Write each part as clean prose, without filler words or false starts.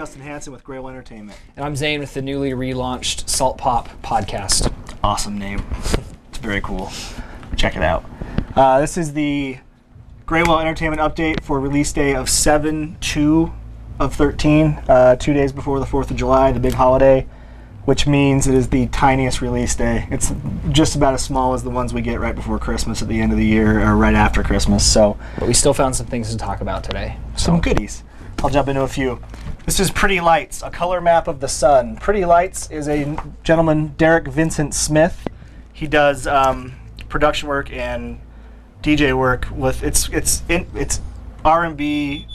Dustin Hanson with Grail Entertainment. And I'm Zane with the newly relaunched Salt Pop podcast. Awesome name. It's very cool. Check it out. This is the Graywell Entertainment update for release day of 7/2 of 13, 2 days before the 4th of July, the big holiday, which means it is the tiniest release day. It's just about as small as the ones we get right before Christmas at the end of the year or right after Christmas. So, but we still found some things to talk about today. Some goodies. I'll jump into a few. This is Pretty Lights, a color map of the sun. Pretty Lights is a gentleman, Derek Vincent Smith. He does production work and DJ work with it's R&B,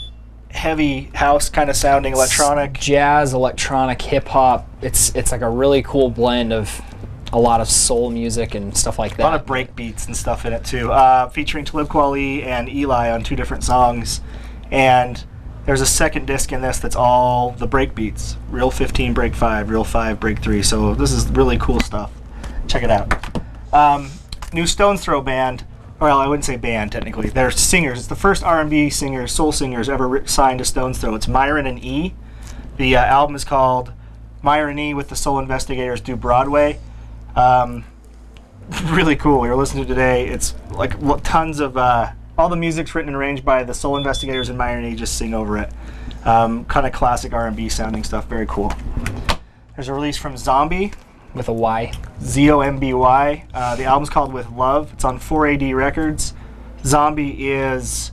heavy house kind of sounding, electronic, jazz, electronic, hip hop. It's like a really cool blend of a lot of soul music and stuff like that. A lot of break beats and stuff in it too. Featuring Talib Kweli and Eli on 2 different songs, and there's a second disc in this that's all the break beats. Real 15, break 5, real 5, break 3. So this is really cool stuff. Check it out. New Stone's Throw band. Well, I wouldn't say band technically. They're singers. It's the first R&B singers, soul singers ever signed to Stone's Throw. It's Myron and E. The album is called Myron E with the Soul Investigators Do Broadway. Really cool. We were listening to today. It's like tons of all the music's written and arranged by the Soul Investigators, and Myron E just sing over it. Kind of classic R&B sounding stuff. Very cool. There's a release from Zomby. With a Y. Zomby. The album's called With Love. It's on 4AD Records. Zomby is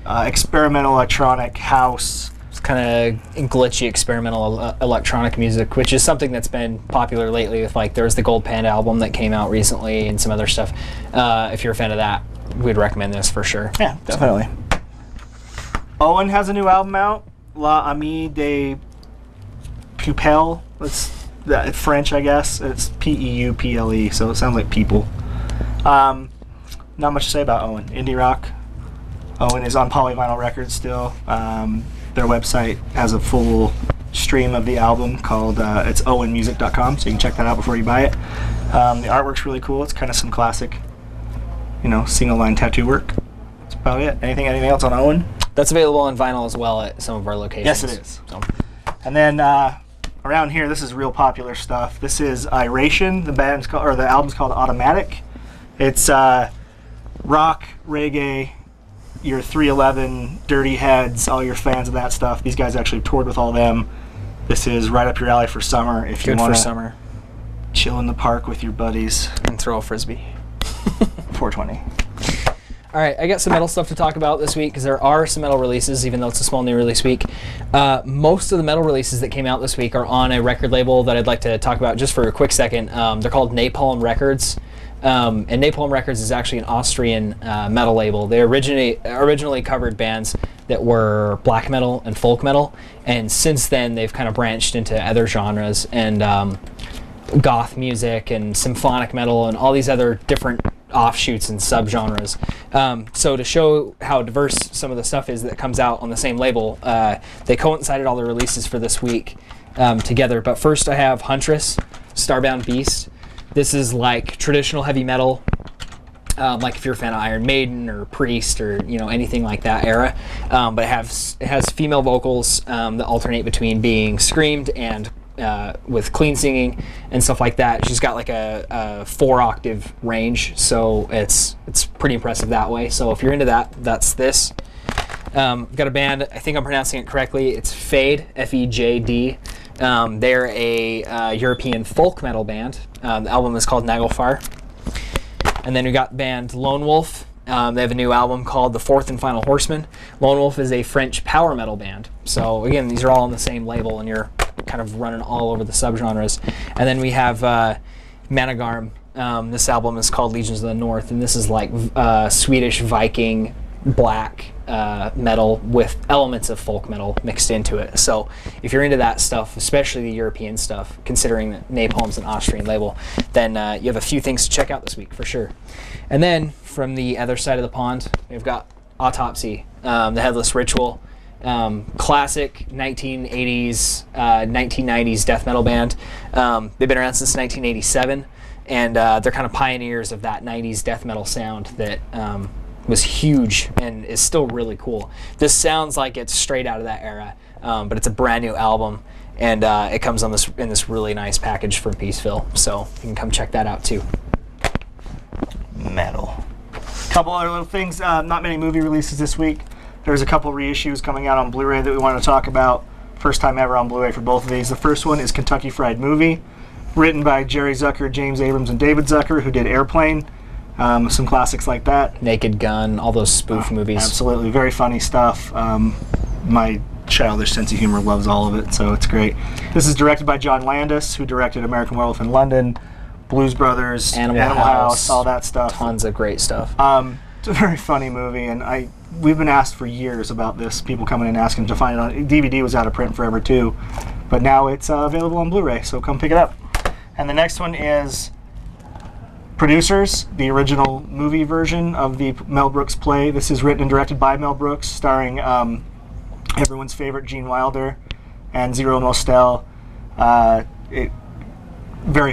experimental electronic house. It's kind of glitchy experimental electronic music, which is something that's been popular lately. With like, there was the Gold Panda album that came out recently and some other stuff. If you're a fan of that, we'd recommend this for sure. Yeah, definitely. Owen has a new album out, La Amie de Peuple. It's French, I guess. It's P-E-U-P-L-E, so it sounds like people. Not much to say about Owen. Indie rock. Owen is on Polyvinyl Records still. Their website has a full stream of the album called it's owenmusic.com, so you can check that out before you buy it. The artwork's really cool. It's kind of some classic, single line tattoo work. That's about it. Anything else on Owen? That's available on vinyl as well at some of our locations. Yes, it is. So. And then around here, this is real popular stuff. This is Iration. The album's called Automatic. It's rock, reggae, your 311, Dirty Heads, all your fans of that stuff. These guys actually toured with all them. This is right up your alley for summer if you want to chill in the park with your buddies and throw a frisbee. 420. All right, I got some metal stuff to talk about this week because there are some metal releases, even though it's a small new release week. Most of the metal releases that came out this week are on a record label that I'd like to talk about just for a quick second. They're called Napalm Records, and Napalm Records is actually an Austrian metal label. They originally covered bands that were black metal and folk metal, and since then they've kind of branched into other genres and goth music and symphonic metal and all these other different offshoots and subgenres. So to show how diverse some of the stuff is that comes out on the same label, they coincided all the releases for this week together. But first I have Huntress, Starbound Beast. This is like traditional heavy metal, like if you're a fan of Iron Maiden or Priest or anything like that era. But it has female vocals that alternate between being screamed and with clean singing and stuff like that. She's got like a 4-octave range, so it's pretty impressive that way. So if you're into that, that's this. Got a band, I think I'm pronouncing it correctly, it's Fejd, F-E-J-D. They're a European folk metal band. The album is called Naglfar. And then we got the band LoneWolf. They have a new album called The Fourth and Final Horseman. LoneWolf is a French power metal band. So again, these are all on the same label, and you're kind of running all over the subgenres. And then we have Manegarm. This album is called Legions of the North, and this is like Swedish Viking black metal with elements of folk metal mixed into it. So if you're into that stuff, especially the European stuff, considering that Napalm's an Austrian label, then you have a few things to check out this week for sure. And then from the other side of the pond, we've got Autopsy, the Headless Ritual. Classic 1980s, 1990s death metal band. They've been around since 1987, and they're kind of pioneers of that 90s death metal sound that was huge and is still really cool. This sounds like it's straight out of that era, but it's a brand new album, and it comes on in this really nice package from Peaceville, so you can come check that out too. Metal. Couple other little things. Not many movie releases this week. There's a couple reissues coming out on Blu-ray that we want to talk about. First time ever on Blu-ray for both of these. The first one is Kentucky Fried Movie, written by Jerry Zucker, James Abrams, and David Zucker, who did Airplane. Some classics like that. Naked Gun, all those spoof movies. Absolutely, very funny stuff. My childish sense of humor loves all of it, so it's great. This is directed by John Landis, who directed American Werewolf in London, Blues Brothers, Animal House, all that stuff. Tons of great stuff. It's a very funny movie, and we've been asked for years about this. People coming in asking to find it on DVD. Was out of print forever too, but now it's available on Blu-ray. So come pick it up. And the next one is Producers, the original movie version of the Mel Brooks play. This is written and directed by Mel Brooks, starring everyone's favorite Gene Wilder and Zero Mostel. Very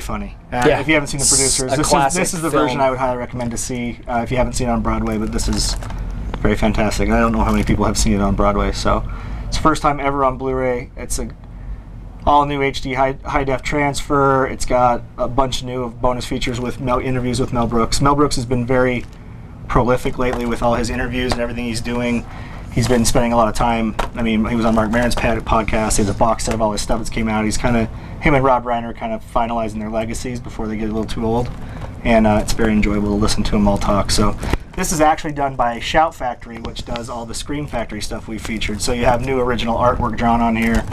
funny. If you haven't seen The Producers, this is the version I would highly recommend to see if you haven't seen it on Broadway, but this is very fantastic. I don't know how many people have seen it on Broadway, so it's the first time ever on Blu-ray. It's a all-new HD high-def transfer. It's got a bunch new of bonus features with interviews with Mel Brooks. Mel Brooks has been very prolific lately with all his interviews and everything he's doing. He's been spending a lot of time. I mean, he was on Mark Maron's podcast. He has a box set of all his stuff that's came out. Him and Rob Reiner are kind of finalizing their legacies before they get a little too old. And it's very enjoyable to listen to them all talk. So this is actually done by Shout Factory, which does all the Scream Factory stuff we featured. So you have new original artwork drawn on here.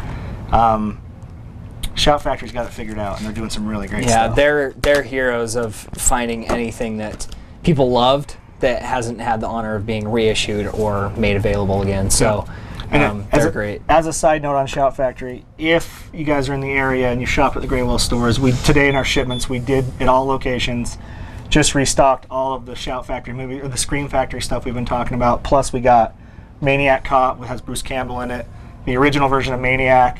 Shout Factory's got it figured out, and they're doing some really great stuff. Yeah, they're heroes of finding anything that people loved that hasn't had the honor of being reissued or made available again. So they're great. As a side note on Shout Factory, if you guys are in the area and you shop at the Graywell stores, today in our shipments we did at all locations just restocked all of the Shout Factory movie or the Scream Factory stuff we've been talking about. Plus we got Maniac Cop, which has Bruce Campbell in it, the original version of Maniac,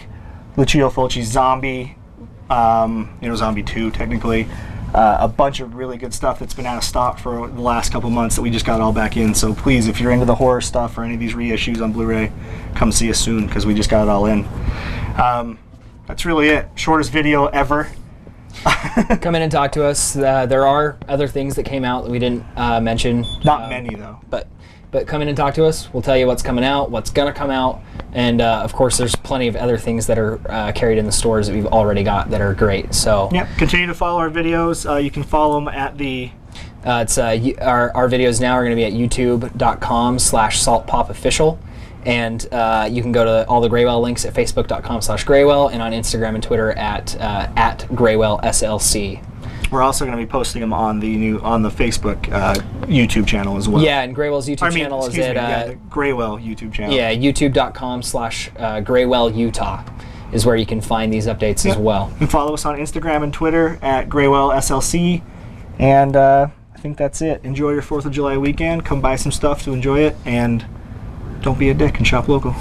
Lucio Fulci's Zombie, Zombie 2 technically, a bunch of really good stuff that's been out of stock for the last couple months that we just got all back in. So please, if you're into the horror stuff or any of these reissues on Blu-ray, come see us soon because we just got it all in. That's really it. Shortest video ever. Come in and talk to us. There are other things that came out that we didn't mention. Not many though. But come in and talk to us. We'll tell you what's coming out, what's going to come out, and of course there's plenty of other things that are carried in the stores that we've already got that are great. So yeah, continue to follow our videos. You can follow them at the... our videos now are going to be at youtube.com/saltpopofficial, and you can go to all the Graywell links at facebook.com/Graywell and on Instagram and Twitter at GraywellSLC. We're also going to be posting them on the Facebook YouTube channel as well. Yeah, and Graywell's YouTube channel is at the Graywell YouTube channel. Yeah, youtube.com/GraywellUtah is where you can find these updates as well. You can follow us on Instagram and Twitter at GraywellSLC, and I think that's it. Enjoy your 4th of July weekend. Come buy some stuff to enjoy it, and don't be a dick and shop local.